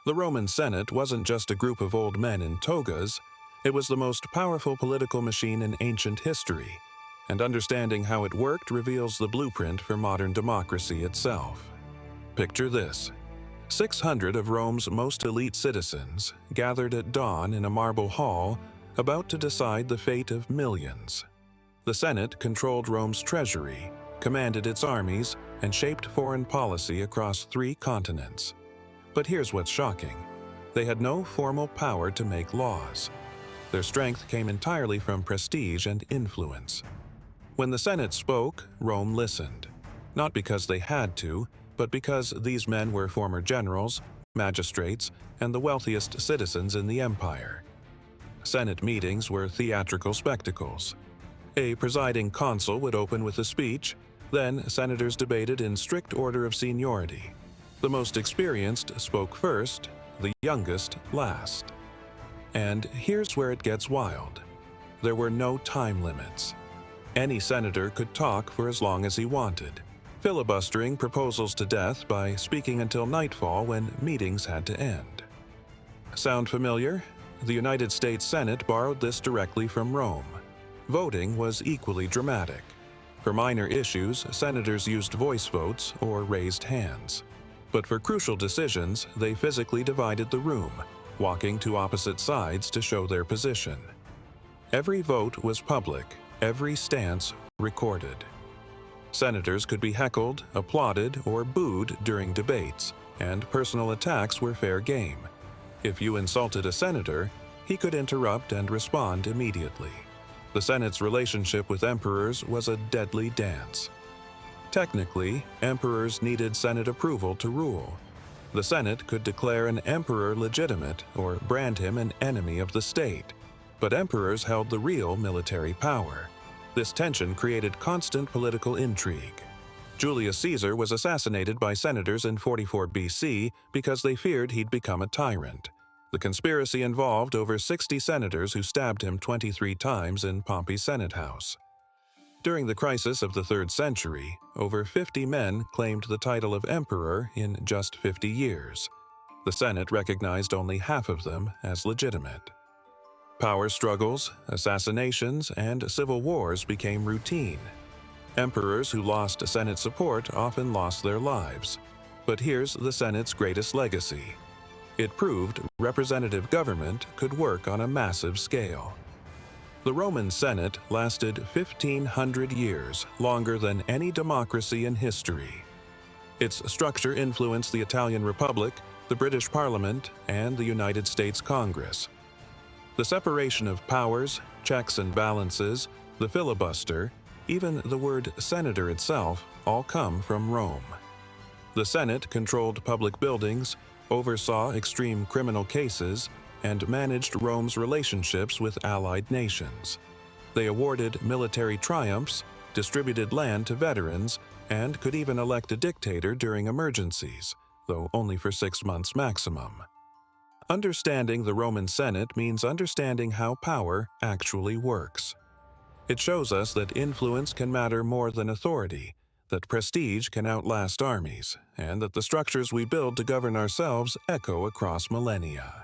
The Roman Senate wasn't just a group of old men in togas, it was the most powerful political machine in ancient history, and understanding how it worked reveals the blueprint for modern democracy itself. Picture this. 600 of Rome's most elite citizens gathered at dawn in a marble hall about to decide the fate of millions. The Senate controlled Rome's treasury, commanded its armies, and shaped foreign policy across 3 continents. But here's what's shocking. They had no formal power to make laws. Their strength came entirely from prestige and influence. When the Senate spoke, Rome listened. Not because they had to, but because these men were former generals, magistrates, and the wealthiest citizens in the empire. Senate meetings were theatrical spectacles. A presiding consul would open with a speech, then senators debated in strict order of seniority. The most experienced spoke first, the youngest last. And here's where it gets wild. There were no time limits. Any senator could talk for as long as he wanted, filibustering proposals to death by speaking until nightfall when meetings had to end. Sound familiar? The United States Senate borrowed this directly from Rome. Voting was equally dramatic. For minor issues, senators used voice votes or raised hands. But for crucial decisions, they physically divided the room, walking to opposite sides to show their position. Every vote was public, every stance recorded. Senators could be heckled, applauded, or booed during debates, and personal attacks were fair game. If you insulted a senator, he could interrupt and respond immediately. The Senate's relationship with emperors was a deadly dance. Technically, emperors needed Senate approval to rule. The Senate could declare an emperor legitimate or brand him an enemy of the state, but emperors held the real military power. This tension created constant political intrigue. Julius Caesar was assassinated by senators in 44 BC because they feared he'd become a tyrant. The conspiracy involved over 60 senators who stabbed him 23 times in Pompey's Senate house. During the crisis of the 3rd century, over 50 men claimed the title of emperor in just 50 years. The Senate recognized only half of them as legitimate. Power struggles, assassinations, and civil wars became routine. Emperors who lost Senate support often lost their lives. But here's the Senate's greatest legacy. It proved representative government could work on a massive scale. The Roman Senate lasted 1,500 years, longer than any democracy in history. Its structure influenced the Italian Republic, the British Parliament, and the United States Congress. The separation of powers, checks and balances, the filibuster, even the word senator itself, all come from Rome. The Senate controlled public buildings, oversaw extreme criminal cases, and managed Rome's relationships with allied nations. They awarded military triumphs, distributed land to veterans, and could even elect a dictator during emergencies, though only for 6 months maximum. Understanding the Roman Senate means understanding how power actually works. It shows us that influence can matter more than authority, that prestige can outlast armies, and that the structures we build to govern ourselves echo across millennia.